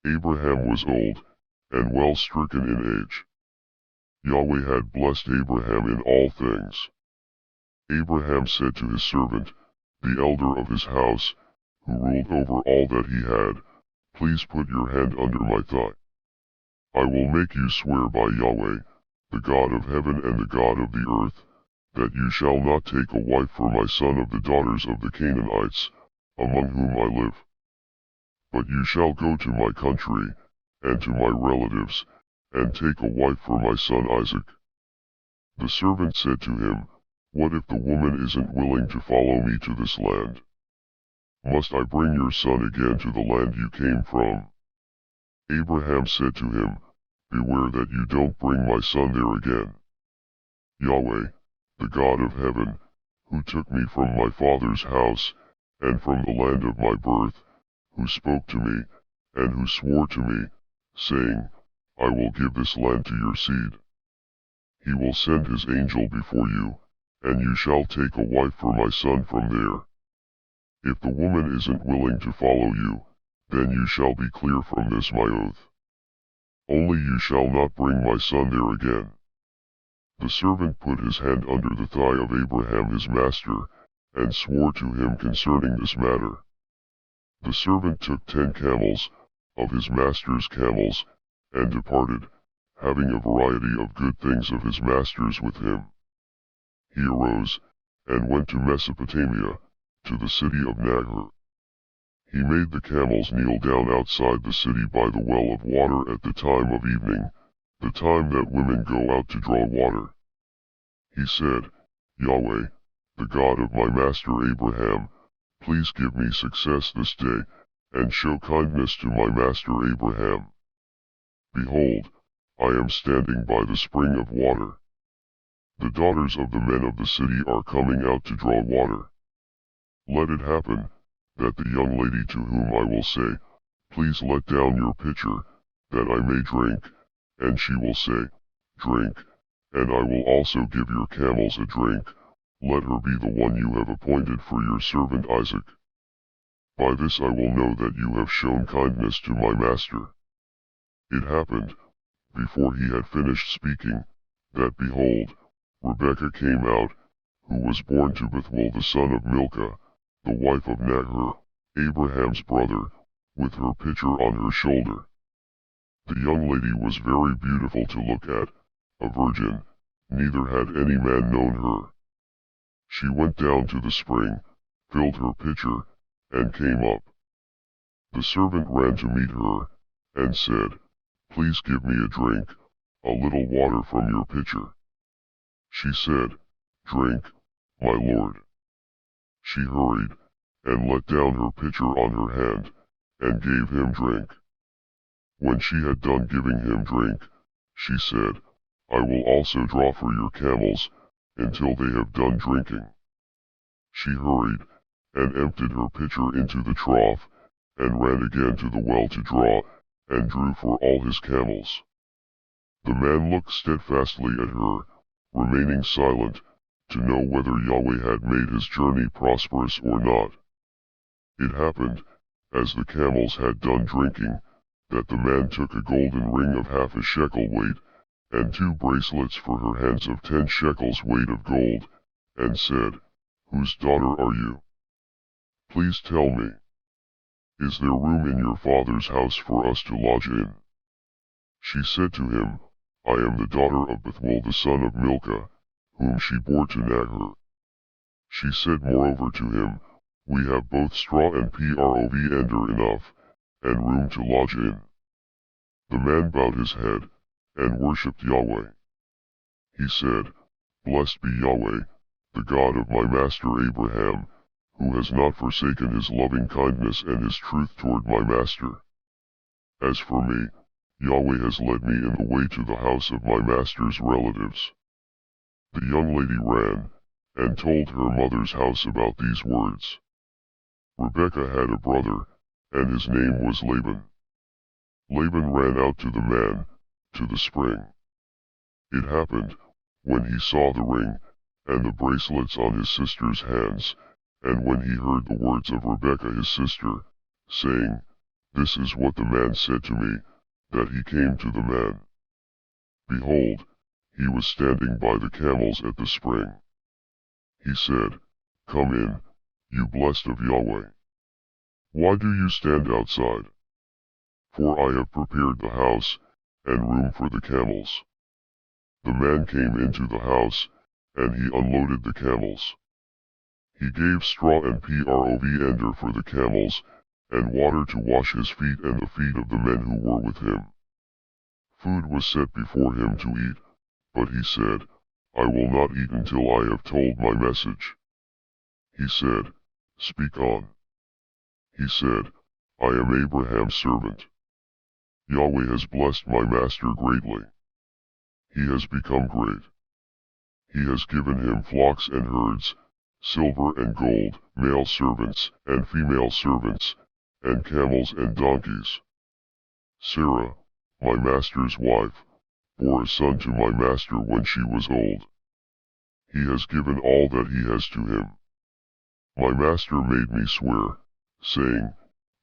Abraham was old, and well stricken in age. Yahweh had blessed Abraham in all things. Abraham said to his servant, the elder of his house, who ruled over all that he had, please put your hand under my thigh. I will make you swear by Yahweh, the God of heaven and the God of the earth, that you shall not take a wife for my son of the daughters of the Canaanites, among whom I live. But you shall go to my country, and to my relatives, and take a wife for my son Isaac. The servant said to him, what if the woman isn't willing to follow me to this land? Must I bring your son again to the land you came from? Abraham said to him, beware that you don't bring my son there again. Yahweh, the God of heaven, who took me from my father's house, and from the land of my birth, who spoke to me, and who swore to me, saying, I will give this land to your seed. He will send his angel before you, and you shall take a wife for my son from there. If the woman isn't willing to follow you, then you shall be clear from this my oath. Only you shall not bring my son there again. The servant put his hand under the thigh of Abraham his master, and swore to him concerning this matter. The servant took 10 camels, of his master's camels, and departed, having a variety of good things of his master's with him. He arose, and went to Mesopotamia, to the city of Nahor. He made the camels kneel down outside the city by the well of water at the time of evening, the time that women go out to draw water. He said, Yahweh, the God of my master Abraham, please give me success this day, and show kindness to my master Abraham. Behold, I am standing by the spring of water. The daughters of the men of the city are coming out to draw water. Let it happen, that the young lady to whom I will say, please let down your pitcher, that I may drink, and she will say, drink, and I will also give your camels a drink, let her be the one you have appointed for your servant Isaac. By this I will know that you have shown kindness to my master. It happened, before he had finished speaking, that behold, Rebekah came out, who was born to Bethuel the son of Milcah, the wife of Nahor, Abraham's brother, with her pitcher on her shoulder. The young lady was very beautiful to look at, a virgin, neither had any man known her. She went down to the spring, filled her pitcher, and came up. The servant ran to meet her, and said, please give me a drink, a little water from your pitcher. She said, drink, my lord. She hurried, and let down her pitcher on her hand, and gave him drink. When she had done giving him drink, she said, I will also draw for your camels, until they have done drinking. She hurried, and emptied her pitcher into the trough, and ran again to the well to draw, and drew for all his camels. The man looked steadfastly at her, remaining silent, to know whether Yahweh had made his journey prosperous or not. It happened, as the camels had done drinking, that the man took a golden ring of half a shekel weight, and 2 bracelets for her hands of 10 shekels weight of gold, and said, whose daughter are you? Please tell me. Is there room in your father's house for us to lodge in? She said to him, I am the daughter of Bethuel the son of Milcah, whom she bore to Nahor. She said moreover to him, we have both straw and provender enough, and room to lodge in. The man bowed his head, and worshipped Yahweh. He said, blessed be Yahweh, the God of my master Abraham, who has not forsaken his loving kindness and his truth toward my master. As for me, Yahweh has led me in the way to the house of my master's relatives. The young lady ran, and told her mother's house about these words. Rebekah had a brother, and his name was Laban. Laban ran out to the man, to the spring. It happened, when he saw the ring, and the bracelets on his sister's hands, and when he heard the words of Rebekah his sister, saying, This is what the man said to me, that he came to the man. Behold, he was standing by the camels at the spring. He said, Come in, you blessed of Yahweh. Why do you stand outside? For I have prepared the house, and room for the camels. The man came into the house, and he unloaded the camels. He gave straw and provender for the camels, and water to wash his feet and the feet of the men who were with him. Food was set before him to eat, but he said, I will not eat until I have told my message. He said, Speak on. He said, I am Abraham's servant. Yahweh has blessed my master greatly. He has become great. He has given him flocks and herds, silver and gold, male servants and female servants, and camels and donkeys. Sarah, my master's wife, bore a son to my master when she was old. He has given all that he has to him. My master made me swear, saying,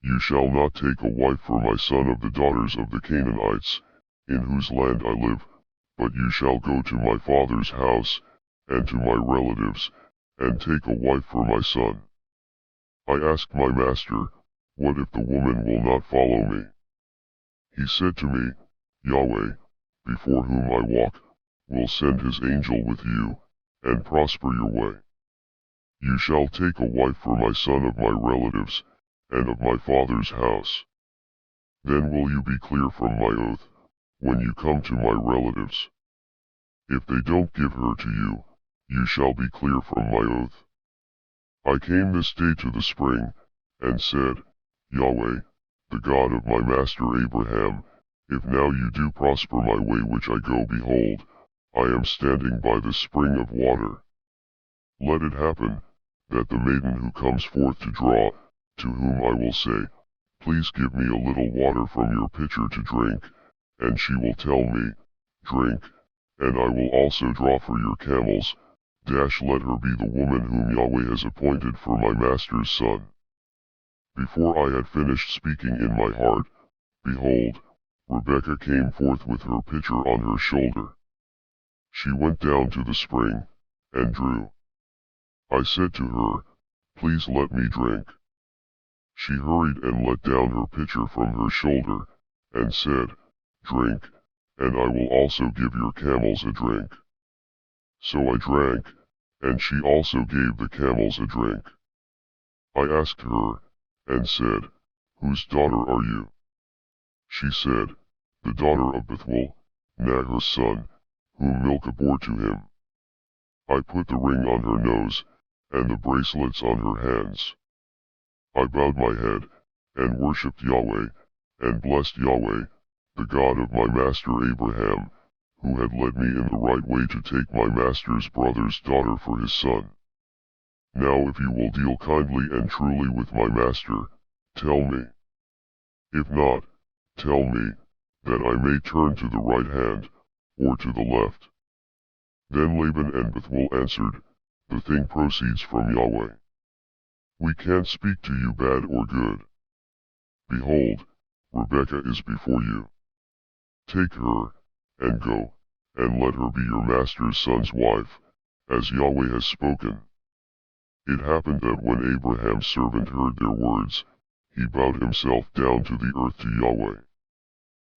You shall not take a wife for my son of the daughters of the Canaanites, in whose land I live, but you shall go to my father's house, and to my relatives, and take a wife for my son. I asked my master, What if the woman will not follow me? He said to me, Yahweh, before whom I walk, will send his angel with you, and prosper your way. You shall take a wife for my son of my relatives, and of my father's house. Then will you be clear from my oath, when you come to my relatives. If they don't give her to you, you shall be clear from my oath. I came this day to the spring, and said, Yahweh, the God of my master Abraham, if now you do prosper my way which I go, behold, I am standing by the spring of water. Let it happen, that the maiden who comes forth to draw, to whom I will say, Please give me a little water from your pitcher to drink, and she will tell me, Drink, and I will also draw for your camels, let her be the woman whom Yahweh has appointed for my master's son. Before I had finished speaking in my heart, behold, Rebekah came forth with her pitcher on her shoulder. She went down to the spring, and drew. I said to her, Please let me drink. She hurried and let down her pitcher from her shoulder, and said, Drink, and I will also give your camels a drink. So I drank, and she also gave the camels a drink. I asked her, and said, Whose daughter are you? She said, The daughter of Bethuel, Nahor's son, whom Milcah bore to him. I put the ring on her nose, and the bracelets on her hands. I bowed my head, and worshipped Yahweh, and blessed Yahweh, the God of my master Abraham, who had led me in the right way to take my master's brother's daughter for his son. Now if you will deal kindly and truly with my master, tell me. If not, tell me, that I may turn to the right hand, or to the left. Then Laban and Bethuel answered, The thing proceeds from Yahweh. We can't speak to you bad or good. Behold, Rebekah is before you. Take her, and go, and let her be your master's son's wife, as Yahweh has spoken. It happened that when Abraham's servant heard their words, he bowed himself down to the earth to Yahweh.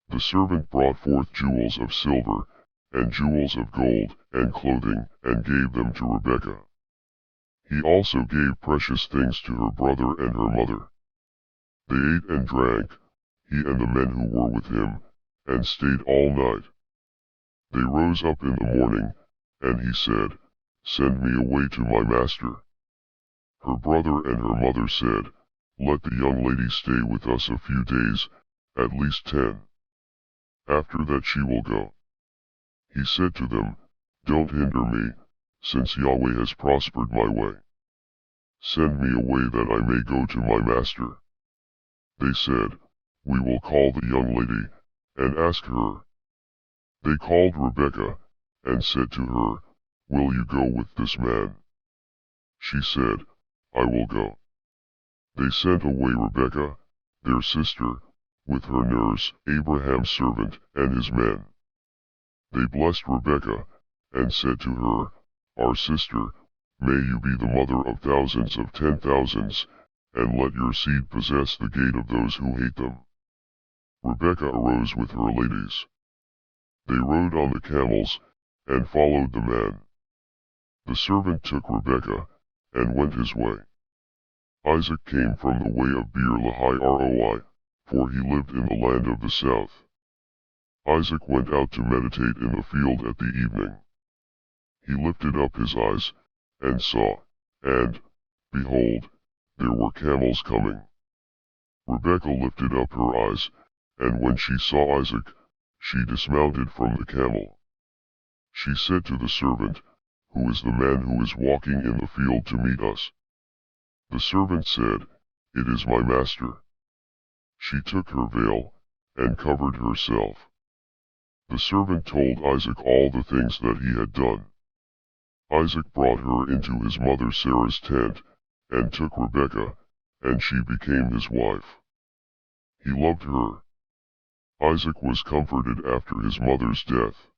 The servant brought forth jewels of silver, and jewels of gold, and clothing, and gave them to Rebekah. He also gave precious things to her brother and her mother. They ate and drank, he and the men who were with him, and stayed all night. They rose up in the morning, and he said, Send me away to my master. Her brother and her mother said, Let the young lady stay with us a few days, at least 10. After that she will go. He said to them, Don't hinder me, since Yahweh has prospered my way. Send me away that I may go to my master. They said, We will call the young lady, and ask her. They called Rebekah, and said to her, Will you go with this man? She said, I will go. They sent away Rebekah, their sister, with her nurse, Abraham's servant, and his men. They blessed Rebekah, and said to her, Our sister, may you be the mother of thousands of 10,000s, and let your seed possess the gate of those who hate them. Rebekah arose with her ladies. They rode on the camels, and followed the man. The servant took Rebekah, and went his way. Isaac came from the way of Beer-lahai-roi, for he lived in the land of the south. Isaac went out to meditate in the field at the evening. He lifted up his eyes, and saw, and, behold, there were camels coming. Rebekah lifted up her eyes, and when she saw Isaac, she dismounted from the camel. She said to the servant, Who is the man who is walking in the field to meet us? The servant said, It is my master. She took her veil, and covered herself. The servant told Isaac all the things that he had done. Isaac brought her into his mother Sarah's tent, and took Rebekah, and she became his wife. He loved her. Isaac was comforted after his mother's death.